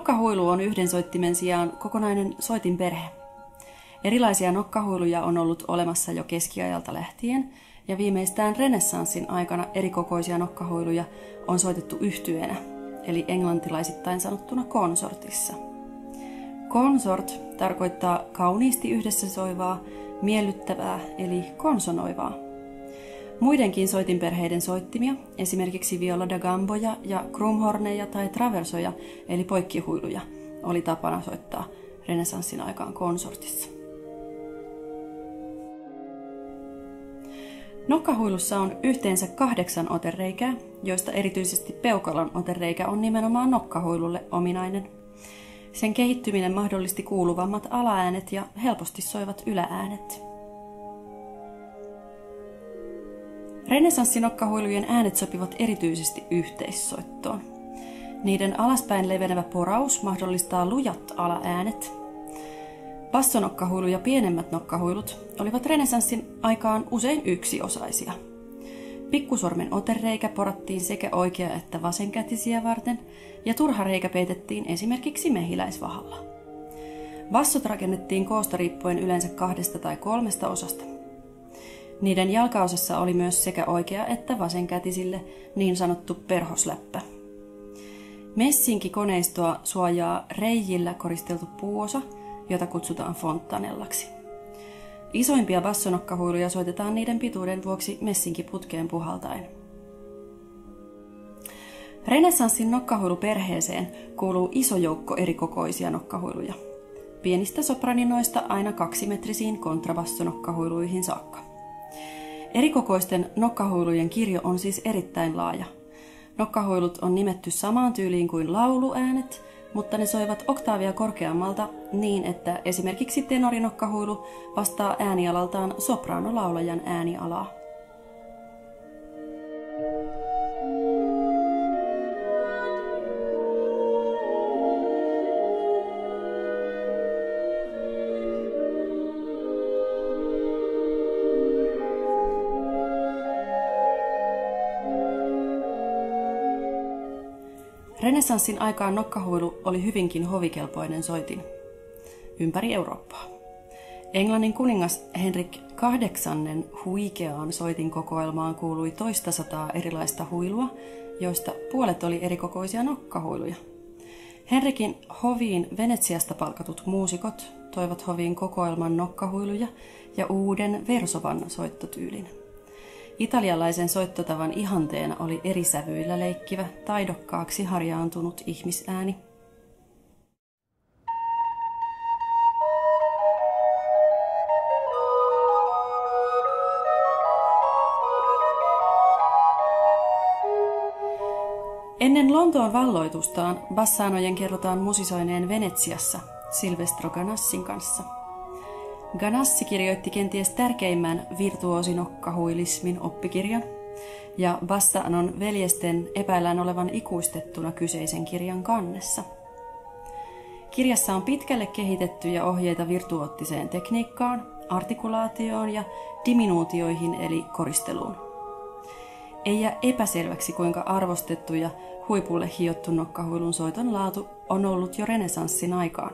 Nokkahuilu on yhden soittimen sijaan kokonainen soitinperhe. Erilaisia nokkahuiluja on ollut olemassa jo keskiajalta lähtien, ja viimeistään renessanssin aikana erikokoisia nokkahuiluja on soitettu yhtyenä, eli englantilaisittain sanottuna konsortissa. Consort tarkoittaa kauniisti yhdessä soivaa, miellyttävää eli konsonoivaa. Muidenkin soitinperheiden soittimia, esimerkiksi viola da gamboja ja krumhorneja tai traversoja eli poikkihuiluja, oli tapana soittaa renessanssin aikaan konsortissa. Nokkahuilussa on yhteensä 8 otereikää, joista erityisesti peukalon otereikä on nimenomaan nokkahuilulle ominainen. Sen kehittyminen mahdollisti kuuluvammat alaäänet ja helposti soivat ylääänet. Renessanssinokkahuilujen äänet sopivat erityisesti yhteissoittoon. Niiden alaspäin levenevä poraus mahdollistaa lujat alaäänet. Bassonokkahuilu ja pienemmät nokkahuilut olivat renessanssin aikaan usein yksiosaisia. Pikkusormen otereikä porattiin sekä oikea- että vasenkätisiä varten, ja turha reikä peitettiin esimerkiksi mehiläisvahalla. Bassot rakennettiin koosta riippuen yleensä 2 tai 3 osasta. Niiden jalkaosassa oli myös sekä oikea- että vasenkätisille niin sanottu perhosläppä. Messinkikoneistoa suojaa reijillä koristeltu puuosa, jota kutsutaan fontanellaksi. Isoimpia bassonokkahuiluja soitetaan niiden pituuden vuoksi messinkiputkeen puhaltaen. Renessanssin nokkahuiluperheeseen kuuluu iso joukko erikokoisia nokkahuiluja, pienistä sopraninoista aina 2-metrisiin kontrabassonokkahuiluihin saakka. Erikokoisten nokkahuilujen kirjo on siis erittäin laaja. Nokkahuilut on nimetty samaan tyyliin kuin lauluäänet, mutta ne soivat oktaavia korkeammalta niin, että esimerkiksi tenorinokkahuilu vastaa äänialaltaan sopraanolaulajan äänialaa. Renessanssin aikaan nokkahuilu oli hyvinkin hovikelpoinen soitin ympäri Eurooppaa. Englannin kuningas Henrik VIII huikeaan soitinkokoelmaan kuului 200 erilaista huilua, joista puolet oli erikokoisia nokkahuiluja. Henrikin hoviin Venetsiasta palkatut muusikot toivat hoviin kokoelman nokkahuiluja ja uuden versovan soittotyylin. Italialaisen soittotavan ihanteena oli eri sävyillä leikkivä, taidokkaaksi harjaantunut ihmisääni. Ennen Lontoon valloitustaan bassaanojen kerrotaan musisoineen Venetsiassa Silvestro Ganassin kanssa. Ganassi kirjoitti kenties tärkeimmän virtuoosinokkahuilismin oppikirjan, ja Bassanon veljesten epäillään olevan ikuistettuna kyseisen kirjan kannessa. Kirjassa on pitkälle kehitettyjä ohjeita virtuoottiseen tekniikkaan, artikulaatioon ja diminuutioihin eli koristeluun. Ei jää epäselväksi, kuinka arvostettu ja huipulle hiottu nokkahuilun soiton laatu on ollut jo renessanssin aikaan.